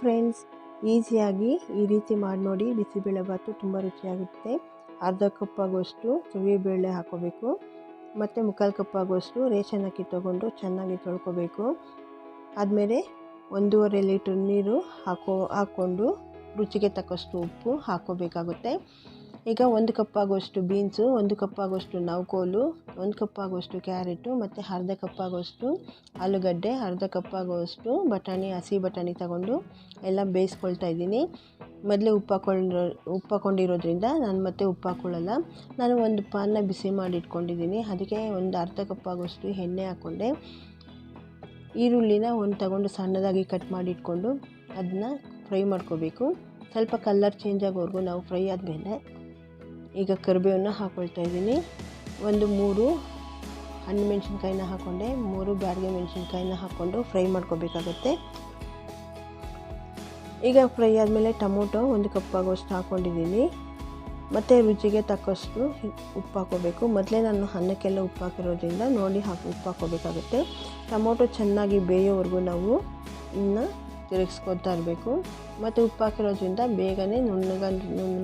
Friends, ಈಸಿಯಾಗಿ ಈ ರೀತಿ ಮಾಡಿ ನೋಡಿ. ಬಿಸಿಬೇಳೆಬಾತು ತುಂಬ ರುಚಿಯಾಗುತ್ತೆ. ಅರ್ಧ ಕಪ್ ಆಗುವಷ್ಟು ತೊಗರಿಬೇಳೆ ಹಾಕೋಬೇಕು ಮತ್ತು ಮುಕ್ಕಾಲು ಕಪ್ ಆಗುವಷ್ಟು ರೇಷನ್ ಅಕ್ಕಿ ತೊಗೊಂಡು ಚೆನ್ನಾಗಿ ತೊಳ್ಕೊಬೇಕು. ಆದಮೇಲೆ 1.5 ಲೀಟ್ರ್ ನೀರು ಹಾಕ್ಕೊಂಡು ರುಚಿಗೆ ತಕ್ಕಷ್ಟು ಉಪ್ಪು ಹಾಕ್ಕೋಬೇಕಾಗುತ್ತೆ. ಈಗ 1 ಕಪ್ ಆಗುವಷ್ಟು ಬೀನ್ಸು, 1 ಕಪ್ ಆಗುವಷ್ಟು ನವಕೋಲು, 1 ಕಪ್ ಆಗುವಷ್ಟು ಕ್ಯಾರೆಟು ಮತ್ತು ಅರ್ಧ ಕಪ್ ಆಗುವಷ್ಟು ಆಲೂಗಡ್ಡೆ, ಅರ್ಧ ಕಪ್ ಆಗುವಷ್ಟು ಬಟಾಣಿ, ಹಸಿ ಬಟಾಣಿ ತಗೊಂಡು ಎಲ್ಲ ಬೇಯಿಸ್ಕೊಳ್ತಾ ಇದ್ದೀನಿ. ಮೊದಲೇ ಉಪ್ಪು ಹಾಕ್ಕೊಂಡಿರೋದ್ರಿಂದ ನಾನು ಮತ್ತೆ ಉಪ್ಪು ಹಾಕ್ಕೊಳ್ಳಲ್ಲ. ನಾನು ಒಂದು ಪಾನ್ನ ಬಿಸಿ ಮಾಡಿ ಇಟ್ಕೊಂಡಿದ್ದೀನಿ. ಅದಕ್ಕೆ ಒಂದು ಅರ್ಧ ಕಪ್ ಆಗುವಷ್ಟು ಎಣ್ಣೆ ಹಾಕ್ಕೊಂಡೆ. ಈರುಳ್ಳಿನ ತಗೊಂಡು ಸಣ್ಣದಾಗಿ ಕಟ್ ಮಾಡಿ ಇಟ್ಕೊಂಡು ಅದನ್ನ ಫ್ರೈ ಮಾಡ್ಕೋಬೇಕು. ಸ್ವಲ್ಪ ಕಲರ್ ಚೇಂಜ್ ಆಗೋವರೆಗೂ ನಾವು ಫ್ರೈ ಆದಮೇಲೆ ಈಗ ಕರಿಬೇವನ್ನ ಹಾಕ್ಕೊಳ್ತಾ ಇದ್ದೀನಿ. 3 ಹಣ್ಣುಮೆಣ್ಸಿನ್ಕಾಯಿನ ಹಾಕ್ಕೊಂಡೆ, 3 ಬ್ಯಾಡಗೆ ಮೆಣಸಿನ್ಕಾಯಿನ ಹಾಕ್ಕೊಂಡು ಫ್ರೈ ಮಾಡ್ಕೋಬೇಕಾಗತ್ತೆ. ಈಗ ಫ್ರೈ ಆದಮೇಲೆ ಟೊಮೊಟೊ 1 ಕಪ್ ಆಗೋಷ್ಟು ಹಾಕ್ಕೊಂಡಿದ್ದೀನಿ ಮತ್ತು ರುಚಿಗೆ ತಕ್ಕಷ್ಟು ಉಪ್ಪು ಹಾಕ್ಕೋಬೇಕು. ಮೊದಲೇ ನಾನು ಅನ್ನಕ್ಕೆಲ್ಲ ಉಪ್ಪು ಹಾಕಿರೋದ್ರಿಂದ ನೋಡಿ ಉಪ್ಪು ಹಾಕ್ಕೋಬೇಕಾಗುತ್ತೆ. ಟೊಮೊಟೊ ಚೆನ್ನಾಗಿ ಬೇಯೋವರೆಗೂ ನಾವು ಇನ್ನು ತಿರುಗಿಸ್ಕೊತಾ ಇರಬೇಕು. ಮತ್ತು ಉಪ್ಪು ಹಾಕಿರೋದ್ರಿಂದ ಬೇಗನೆ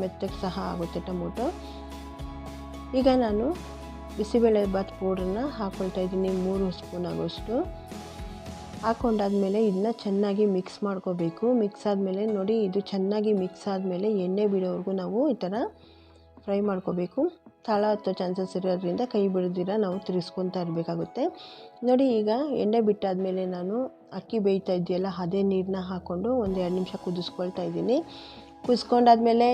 ಮೆತ್ತಗೆ ಸಹ ಆಗುತ್ತೆ ಟೊಮೊಟೊ. ಈಗ ನಾನು ಬಿಸಿಬೇಳೆಬಾತ್ ಪೌಡ್ರನ್ನ ಹಾಕ್ಕೊಳ್ತಾ ಇದ್ದೀನಿ, 3 ಸ್ಪೂನ್ ಆಗೋಷ್ಟು ಹಾಕ್ಕೊಂಡಾದ್ಮೇಲೆ ಇದನ್ನ ಚೆನ್ನಾಗಿ ಮಿಕ್ಸ್ ಮಾಡ್ಕೋಬೇಕು. ಮಿಕ್ಸ್ ಆದಮೇಲೆ ನೋಡಿ, ಇದು ಚೆನ್ನಾಗಿ ಮಿಕ್ಸ್ ಆದಮೇಲೆ ಎಣ್ಣೆ ಬಿಡೋವರೆಗೂ ನಾವು ಈ ಥರ ಫ್ರೈ ಮಾಡ್ಕೋಬೇಕು. ತಳ ಹತ್ತೋ ಚಾನ್ಸಸ್ ಇರೋದ್ರಿಂದ ಕೈ ಬಿಡದಿರ ನಾವು ತಿರ್ಗಿಸ್ಕೊತಾ ಇರಬೇಕಾಗುತ್ತೆ. ನೋಡಿ, ಈಗ ಎಣ್ಣೆ ಬಿಟ್ಟಾದಮೇಲೆ ನಾನು ಅಕ್ಕಿ ಬೇಯ್ತಾ ಇದೆಯಲ್ಲ ಅದೇ ನೀರನ್ನ ಹಾಕ್ಕೊಂಡು 1-2 ನಿಮಿಷ ಕುದಿಸ್ಕೊಳ್ತಾ ಇದ್ದೀನಿ. ಕುದಿಸ್ಕೊಂಡಾದ್ಮೇಲೆ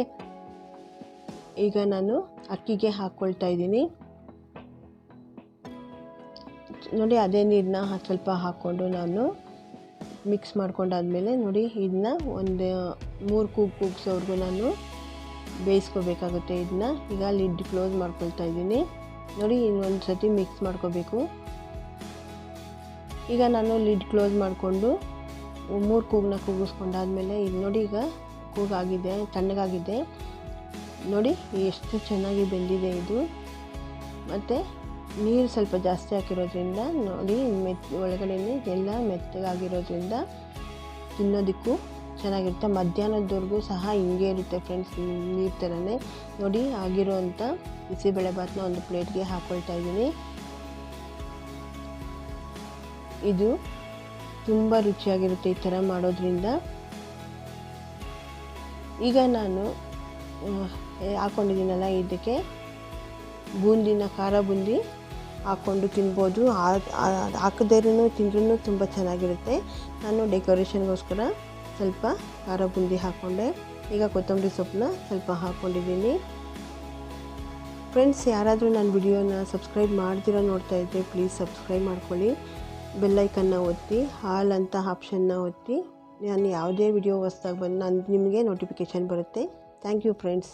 ಈಗ ನಾನು ಅಕ್ಕಿಗೆ ಹಾಕ್ಕೊಳ್ತಾ ಇದ್ದೀನಿ. ನೋಡಿ, ಅದೇ ನೀರನ್ನ ಸ್ವಲ್ಪ ಹಾಕ್ಕೊಂಡು ನಾನು ಮಿಕ್ಸ್ ಮಾಡ್ಕೊಂಡಾದ್ಮೇಲೆ ನೋಡಿ ಇದನ್ನ 3 ಕೂಗ್ಸೋವರೆಗೂ ನಾನು ಬೇಯಿಸ್ಕೋಬೇಕಾಗುತ್ತೆ. ಇದನ್ನ ಈಗ ಲಿಡ್ ಕ್ಲೋಸ್ ಮಾಡ್ಕೊಳ್ತಾ ಇದ್ದೀನಿ. ನೋಡಿ, ಇನ್ನೊಂದು ಸತಿ ಮಿಕ್ಸ್ ಮಾಡ್ಕೋಬೇಕು. ಈಗ ನಾನು ಲಿಡ್ ಕ್ಲೋಸ್ ಮಾಡಿಕೊಂಡು 3 ಕೂಗನ್ನ ಕೂಗಿಸ್ಕೊಂಡಾದ್ಮೇಲೆ ಇದು ನೋಡಿ, ಈಗ ಕೂಗಾಗಿದೆ, ತಣ್ಣಗಾಗಿದೆ. ನೋಡಿ ಎಷ್ಟು ಚೆನ್ನಾಗಿ ಬೆಂದಿದೆ ಇದು. ಮತ್ತು ನೀರು ಸ್ವಲ್ಪ ಜಾಸ್ತಿ ಹಾಕಿರೋದ್ರಿಂದ ನೋಡಿ ಒಳಗಡೆನೇ ಎಲ್ಲ ಮೆತ್ತಗಾಗಿರೋದ್ರಿಂದ ತಿನ್ನೋದಕ್ಕೂ ಚೆನ್ನಾಗಿರುತ್ತೆ. ಮಧ್ಯಾಹ್ನದವರೆಗೂ ಸಹ ಹಿಂಗೆ ಇರುತ್ತೆ ಫ್ರೆಂಡ್ಸ್, ನೀರು ಥರನೇ. ನೋಡಿ, ಆಗಿರೋ ಅಂಥ ಬಿಸಿಬೇಳೆಬಾತನ್ನ ಒಂದು ಪ್ಲೇಟ್ಗೆ ಹಾಕ್ಕೊಳ್ತಾ ಇದ್ದೀನಿ. ಇದು ತುಂಬ ರುಚಿಯಾಗಿರುತ್ತೆ ಈ ಥರ ಮಾಡೋದ್ರಿಂದ. ಈಗ ನಾನು ಹಾಕ್ಕೊಂಡಿದ್ದೀನಲ್ಲ, ಇದಕ್ಕೆ ಬೂಂದಿನ ಖಾರ ಬೂಂದಿ ಹಾಕ್ಕೊಂಡು ತಿನ್ಬೋದು. ಹಾಕದೇರೂ ತಿಂದ್ರೂ ತುಂಬ ಚೆನ್ನಾಗಿರುತ್ತೆ. ನಾನು ಡೆಕೋರೇಷನ್ಗೋಸ್ಕರ ಸ್ವಲ್ಪ ಖಾರ ಬೂಂದಿ ಹಾಕ್ಕೊಂಡೆ. ಈಗ ಕೊತ್ತಂಬರಿ ಸೊಪ್ಪನ್ನ ಸ್ವಲ್ಪ ಹಾಕ್ಕೊಂಡಿದ್ದೀನಿ. ಫ್ರೆಂಡ್ಸ್, ಯಾರಾದರೂ ನನ್ನ ವಿಡಿಯೋನ ಸಬ್ಸ್ಕ್ರೈಬ್ ಮಾಡ್ದಿರ ನೋಡ್ತಾ ಇದ್ದರೆ ಪ್ಲೀಸ್ ಸಬ್ಸ್ಕ್ರೈಬ್ ಮಾಡ್ಕೊಳ್ಳಿ. ಬೆಲ್ಲೈಕನ್ನ ಒತ್ತಿ, ಆಲ್ ಅಂತ ಆಪ್ಷನ್ನ ಒತ್ತಿ. ನಾನು ಯಾವುದೇ ವಿಡಿಯೋ ಹೊಸ್ದಾಗಿ ನಿಮಗೆ ನೋಟಿಫಿಕೇಷನ್ ಬರುತ್ತೆ. Thank you friends.